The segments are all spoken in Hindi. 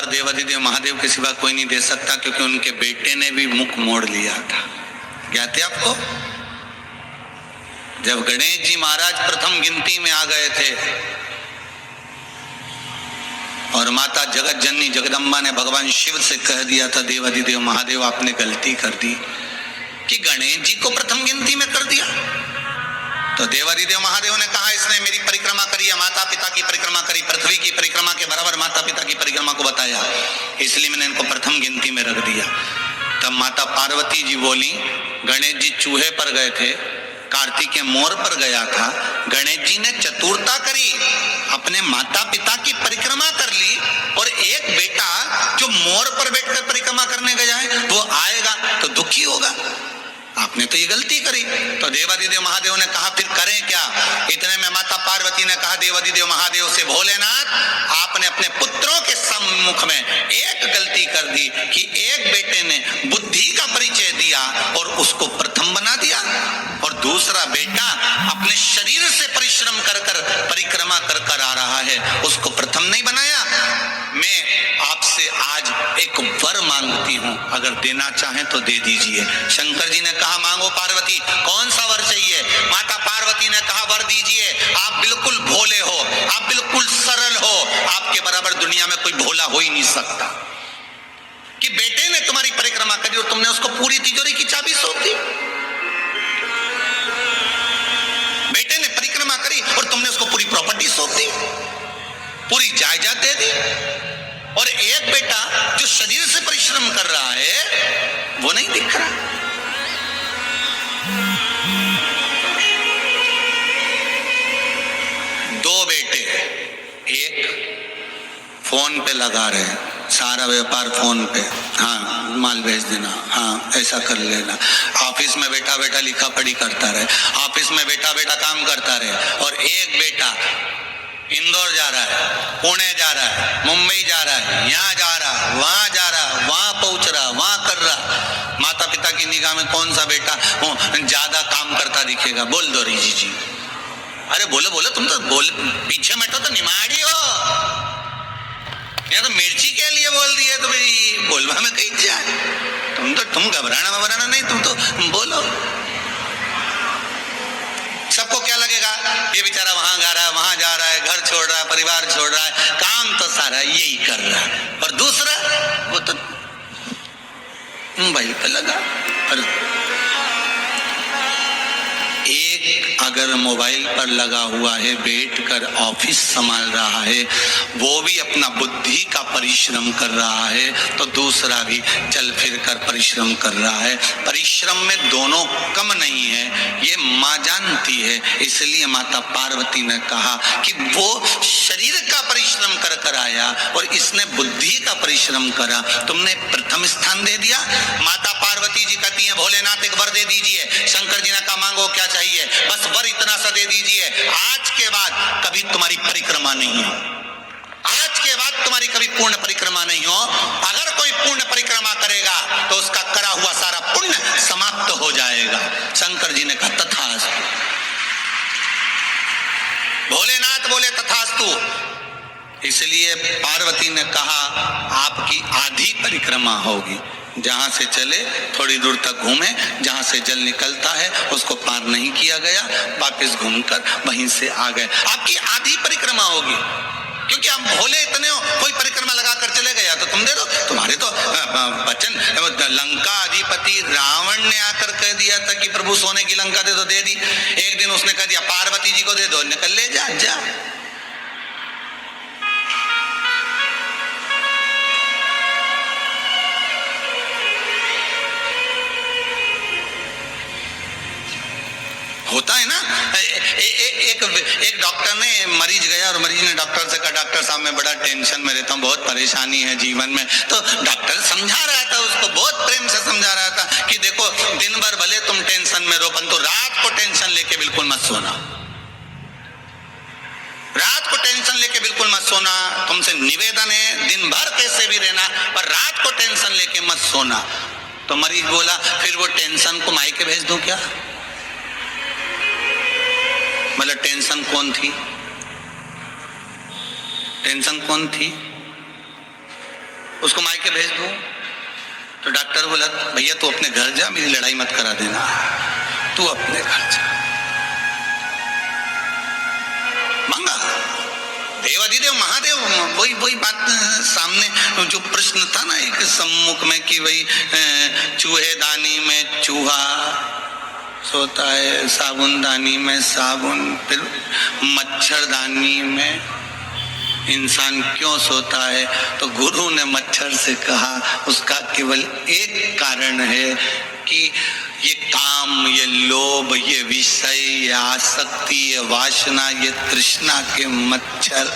वर देवाधिदेव महादेव के सिवा कोई नहीं दे सकता, क्योंकि उनके बेटे ने भी मुख मोड़ लिया था। ज्ञात है आपको? जब गणेश जी महाराज प्रथम गिनती में आ गए थे और माता जगत जननी जगदम्बा ने भगवान शिव से कह दिया था, देवाधिदेव महादेव आपने गलती कर दी कि गणेश जी को प्रथम गिनती में कर दिया। तो देवाधिदेव महादेव ने कहा, इसने मेरी परिक्रमा करी है, माता पिता की परिक्रमा करी, पृथ्वी की परिक्रमा के बराबर माता पिता की परिक्रमा को बताया, इसलिए मैंने इनको प्रथम गिनती में रख दिया। तब माता पार्वती जी बोली, गणेश जी चूहे पर गए थे, कार्तिकेय मोर पर गया था, गणेश जी ने चतुरता करी, अपने माता पिता की परिक्रमा कर ली, और एक बेटा जो मोर पर बैठकर परिक्रमा करने गया है वो आएगा तो दुखी होगा, आपने तो ये गलती करी। तो देवाधिदेव महादेव ने कहा, फिर करें क्या? इतने में माता पार्वती ने कहा देवाधिदेव महादेव से, भोलेनाथ आपने अपने पुत्रों के सम्मुख में एक गलती कर दी कि एक बेटे ने बुद्धि का परिचय दिया और उसको प्रथम बना दिया, और दूसरा बेटा अपने शरीर से परिश्रम कर कर परिक्रमा कर कर आ रहा है, उसको प्रथम नहीं बनाया। मैं आपसे आज एक वर मांगती हूं, अगर देना चाहें तो दे दीजिए। शंकर जी ने कहा, मांगो पार्वती, कौन सा वर चाहिए? माता पार्वती ने कहा, वर दीजिए, आप बिल्कुल भोले हो, आप बिल्कुल सरल हो, आपके बराबर दुनिया में कोई भोला हो ही नहीं सकता, कि बेटे ने तुम्हारी परिक्रमा करी और तुमने उसको पूरी तिजोरी की चाबी सौंप दी। बेटे ने परिक्रमा करी और तुमने उसको पूरी प्रॉपर्टी सौंप दी, पूरी जायदाद दे दी, और एक बेटा जो शरीर से परिश्रम कर रहा है वो नहीं दिख रहा। दो बेटे, एक फोन पे लगा रहे, सारा व्यापार फोन पे, हाँ माल भेज देना, हाँ ऐसा कर लेना, ऑफिस में बैठा बैठा लिखा पढ़ी करता रहे, ऑफिस में बैठा बैठा काम करता रहे, और एक बेटा इंदौर जा रहा है, पुणे जा रहा है, मुंबई जा रहा है, यहाँ जा रहा, वहां जा रहा, वहां पहुंच रहा, वहां कर रहा। माता पिता की निगाह में कौन सा बेटा ज्यादा काम करता दिखेगा? बोल दो रीजी जी, अरे बोलो बोलो, तुम तो बोल, पीछे बैठो तो निमाड़ी हो, या तो मिर्ची के लिए बोल दिए तो भाई बोलवा में कहीं जाए, तुम घबराना नहीं, तुम तो बोलो। सबको क्या लगेगा, ये बेचारा वहां जा रहा है, वहां जा रहा है, घर छोड़ रहा है, परिवार छोड़ रहा है, काम तो सारा यही कर रहा है, और दूसरा वो तो मोबाइल पे लगा। और एक अगर मोबाइल पर लगा हुआ है, बैठकर ऑफिस संभाल रहा है, वो भी अपना बुद्धि का परिश्रम कर रहा है, तो दूसरा भी चल फिर कर परिश्रम कर रहा है। परिश्रम में दोनों कम नहीं है, ये माँ जानती है। इसलिए माता पार्वती ने कहा कि वो शरीर का परिश्रम कर कर आया और इसने बुद्धि का परिश्रम करा, तुमने प्रथम स्थान दे दिया। माता पार्वती जी कहती है, भोलेनाथ एक वर दे दीजिए। शंकर जी ने कहा, मांगो क्या चाहिए? बस वर इतना सा दे दीजिए, आज के बाद कभी तुम्हारी परिक्रमा नहीं हो, आज के बाद तुम्हारी कभी पूर्ण परिक्रमा नहीं हो। अगर कोई पूर्ण परिक्रमा करेगा तो उसका करा हुआ सारा पुण्य समाप्त हो जाएगा। शंकर जी ने कहा, तथास्तु। भोलेनाथ बोले, तथास्तु। इसलिए पार्वती ने कहा, आपकी आधी परिक्रमा होगी, जहां से चले थोड़ी दूर तक घूमे, जहां से जल निकलता है उसको पार नहीं किया गया, वापस घूमकर वहीं से आ गए, आपकी आधी परिक्रमा होगी। क्योंकि आप भोले इतने हो, कोई परिक्रमा लगाकर चले गया तो तुम दे दो। तुम्हारे तो वचन, लंका अधिपति रावण ने आकर कह दिया था कि प्रभु सोने की लंका दे दो, दे दी। एक दिन उसने कह दिया पार्वती जी को दे दो, निकल ले जा। होता है ना। एक डॉक्टर ने, मरीज गया और मरीज ने डॉक्टर से कहा, डॉक्टर साहब मैं बड़ा टेंशन में रहता हूँ, बहुत परेशानी है जीवन में। तो डॉक्टर समझा रहा था उसको, बहुत प्रेम से समझा रहा था कि देखो दिन भर भले तुम टेंशन में रहो, परंतु रात को टेंशन लेके बिल्कुल मत सोना, रात को टेंशन लेके बिल्कुल मत सोना। तुमसे निवेदन है, दिन भर कैसे भी रहना, पर रात को टेंशन लेके मत सोना। तो मरीज बोला, फिर वो टेंशन को मायके भेज दूं क्या? मतलब टेंशन कौन थी? टेंशन कौन थी? उसको मायके भेज दूं? तो डॉक्टर बोला भैया तू अपने घर जा, मेरी लड़ाई मत करा देना, तू अपने घर जा। मांगा देवाधिदेव महादेव, वही बात सामने जो प्रश्न था ना एक सम्मुख में कि भाई चूहेदानी में चूहा सोता है, साबुनदानी में साबुन, फिर मच्छरदानी में इंसान क्यों सोता है? तो गुरु ने मच्छर से कहा उसका केवल एक कारण है कि ये काम, ये लोभ, ये विषय, ये आसक्ति, ये वासना, ये तृष्णा के मच्छर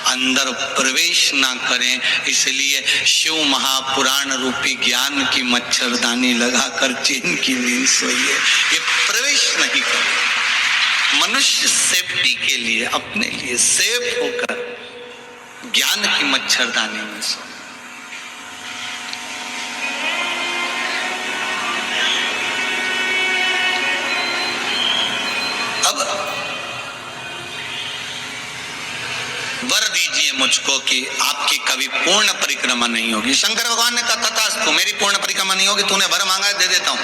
अंदर प्रवेश ना करें, इसलिए शिव महापुराण रूपी ज्ञान की मच्छरदानी लगाकर चैन की नींद सोइए। ये प्रवेश नहीं करें। मनुष्य सेफ्टी के लिए, अपने लिए सेफ होकर ज्ञान की मच्छरदानी में सो। अब वर दीजिए मुझको कि आपकी कभी पूर्ण परिक्रमा नहीं होगी। शंकर भगवान ने कहा तथास्तु, मेरी पूर्ण परिक्रमा नहीं होगी, तूने वर मांगा है दे देता हूं।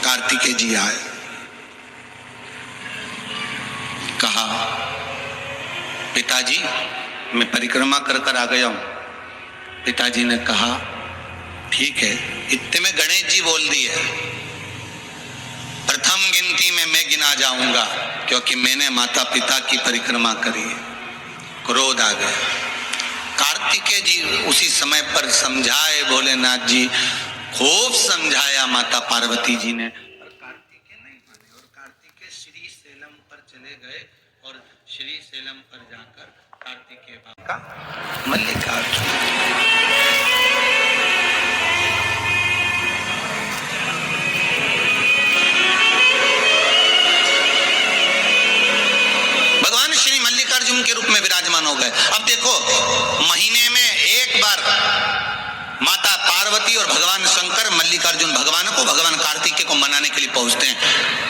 कार्तिकेय जी आए, कहा पिताजी मैं परिक्रमा कर कर आ गया हूं। पिताजी ने कहा ठीक है। इतने में गणेश जी बोल दिए प्रथम गिनती में मैं गिना जाऊंगा, क्योंकि मैंने माता पिता की परिक्रमा करी है। क्रोध आ गया। कार्तिकेय जी उसी समय पर समझाए भोलेनाथ जी, खूब समझाया माता पार्वती जी ने, और कार्तिकेय नहीं माने, और कार्तिकेय श्री सेलम पर चले गए, और श्री सेलम पर जाकर कार्तिकेय बाबा का मल्लिकार्जुन मल्लिकार्जुन के रूप में विराजमान हो गए। अब देखो महीने में एक बार माता पार्वती और भगवान शंकर मल्लिकार्जुन भगवान को, भगवान कार्तिकेय को मनाने के लिए पहुंचते हैं।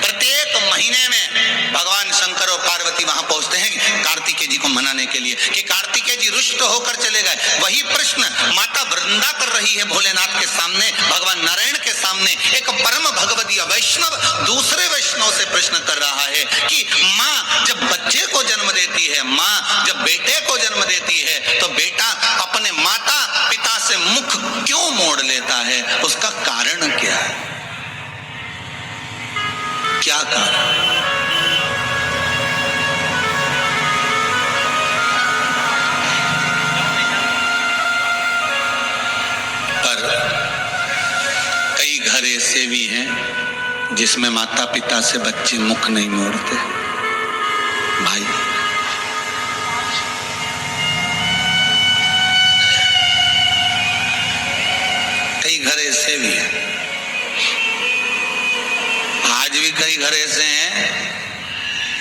प्रत्येक महीने में भगवान शंकर और पार्वती वहां पहुंचते हैं कार्तिकेय जी को मनाने के लिए कि कार्तिकेय जी रुष्ट होकर चले गए। वही प्रश्न माता वृंदा कर रही है भोलेनाथ के सामने, भगवान नारायण के सामने। एक परम भगवदीय वैष्णव दूसरे वैष्णव से प्रश्न कर रहा है कि माँ जब बच्चे को जन्म देती है, माँ जब बेटे को जन्म देती है, तो बेटा अपने माता पिता से मुख क्यों मोड़ लेता है? उसका कारण क्या है? क्या कारण? पर कई घर ऐसे भी हैं जिसमें माता पिता से बच्चे मुख नहीं मोड़ते। भाई कई घर ऐसे भी हैं, आज भी कई घर ऐसे हैं,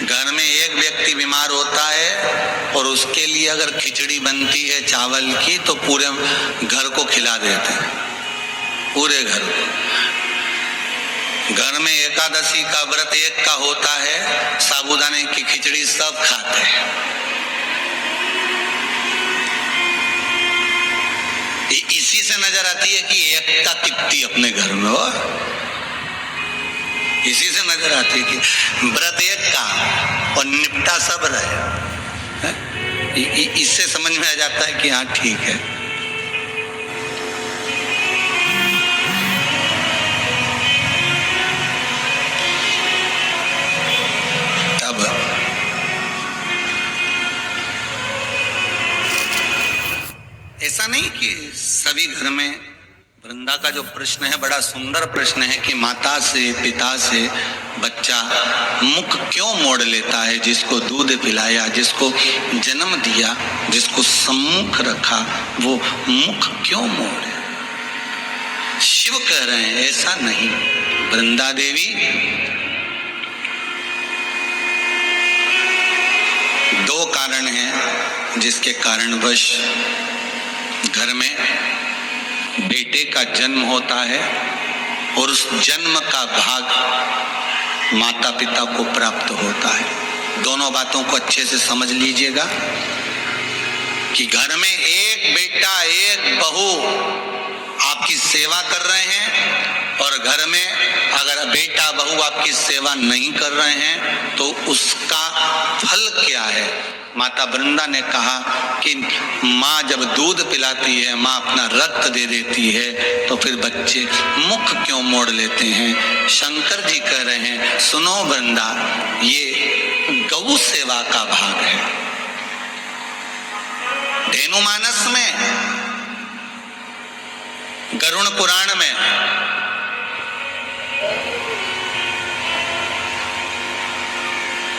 घर में एक व्यक्ति बीमार होता है और उसके लिए अगर खिचड़ी बनती है चावल की तो पूरे घर को खिला देते हैं, पूरे घर को। घर में एकादशी का व्रत एक का होता है, साबूदाने की खिचड़ी सब खाते हैं। इसी से नजर आती है कि एकता कितनी अपने घर में हो। इसी से नजर आती है कि व्रत एक का और निपटा सब रहे। इससे समझ में आ जाता है कि हाँ ठीक है। तब ऐसा नहीं कि सभी घर में, वृंदा का जो प्रश्न है बड़ा सुंदर प्रश्न है कि माता से पिता से बच्चा मुख क्यों मोड़ लेता है? जिसको दूध पिलाया, जिसको जन्म दिया, जिसको सम्मुख रखा, वो मुख क्यों मोड़े? शिव कह रहे हैं ऐसा नहीं। वृंदा देवी दो कारण हैं जिसके कारणवश घर में बेटे का जन्म होता है और उस जन्म का भाग माता पिता को प्राप्त होता है। दोनों बातों को अच्छे से समझ लीजिएगा कि घर में एक बेटा एक बहू आपकी सेवा कर रहे हैं और घर में अगर बेटा बहू आपकी सेवा नहीं कर रहे हैं तो उसका फल क्या है। माता वृंदा ने कहा कि माँ जब दूध पिलाती है, माँ अपना रक्त दे देती है, तो फिर बच्चे मुख क्यों मोड़ लेते हैं। शंकर जी कह रहे हैं सुनो वृंदा, ये गौ सेवा का भाग है। धेनुमानस में, गरुड़ पुराण में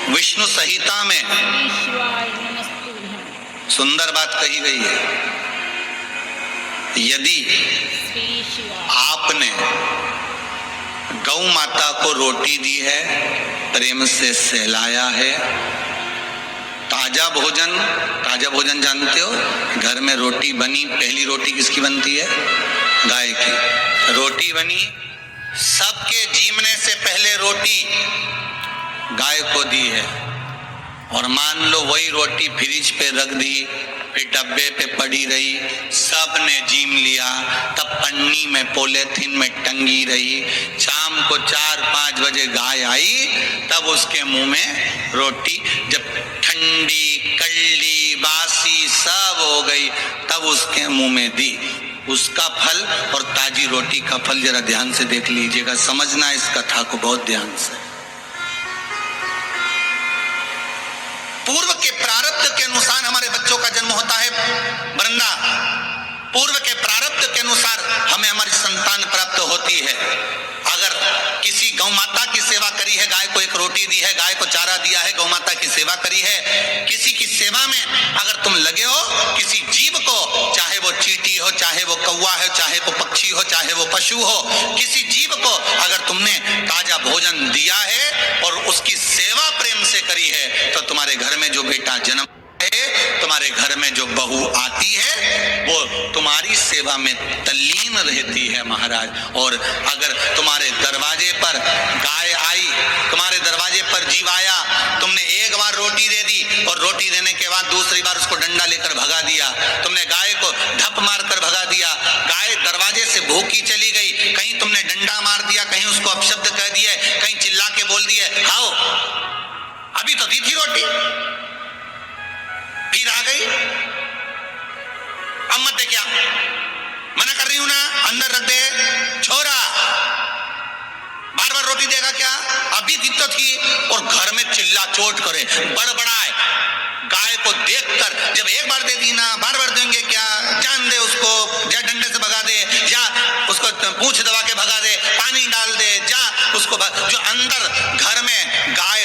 विष्णु संहिता में सुंदर बात कही गई है। यदि आपने गौ माता को रोटी दी है, प्रेम से सहलाया है, ताजा भोजन जानते हो, घर में रोटी बनी, पहली रोटी किसकी बनती है? गाय की। रोटी बनी, सबके जीवने से पहले रोटी गाय को दी है, और मान लो वही रोटी फ्रिज पे रख दी, फिर डब्बे पे पड़ी रही, सब ने जीम लिया, तब पन्नी में पॉलीथिन में टंगी रही। शाम को 4-5 बजे गाय आई, तब उसके मुंह में रोटी जब ठंडी कल्ली बासी सब हो गई, तब उसके मुंह में दी। उसका फल और ताजी रोटी का फल जरा ध्यान से देख लीजिएगा, समझना इस कथा को बहुत ध्यान से। पूर्व के प्रारब्ध के अनुसार हमारे बच्चों का जन्म होता है वृंदा, पूर्व के प्रारब्ध के अनुसार हमें हमारी संतान प्राप्त होती है। अगर किसी गौ माता की सेवा करी है, गाय को एक रोटी दी है, गाय को चारा दिया है, गौ माता की सेवा करी है, किसी की सेवा में अगर तुम लगे हो, किसी जीव को, चाहे वो चींटी हो, चाहे वो कौवा है, चाहे वो पक्षी हो, चाहे वो पशु हो, किसी जीव को अगर तुमने ताजा भोजन दिया है और उसकी सेवा प्रेम से करी है, तो तुम्हारे घर में जो बेटा जन्म है, तुम्हारे घर में जो बहू आती है, वो तुम्हारी सेवा में तल्लीन रहती है महाराज। और अगर तुम्हारे दरवाजे पर गाय आई, तुम्हारे दरवाजे पर जीव आया, तुमने एक बार रोटी दे दी और रोटी देने के बाद दूसरी बार उसको डंडा लेकर भगा दिया, तुमने गाय को ढप मारकर भगा दिया, गाय दरवाजे से भूखी चली गई, कहीं तुमने डंडा मार दिया, कहीं उसको अपशब्द कह दिए, कहीं चिल्ला के बोल दिए खाओ, अभी तो दी थी रोटी, फिर आ गई, अब मत दे, क्या मना कर रही हूं ना, अंदर रख दे, छोरा बार बार रोटी देगा क्या, अभी दी तो थी। और घर में चिल्ला चोट करे, बड़बड़ाए। गाय को देखकर जब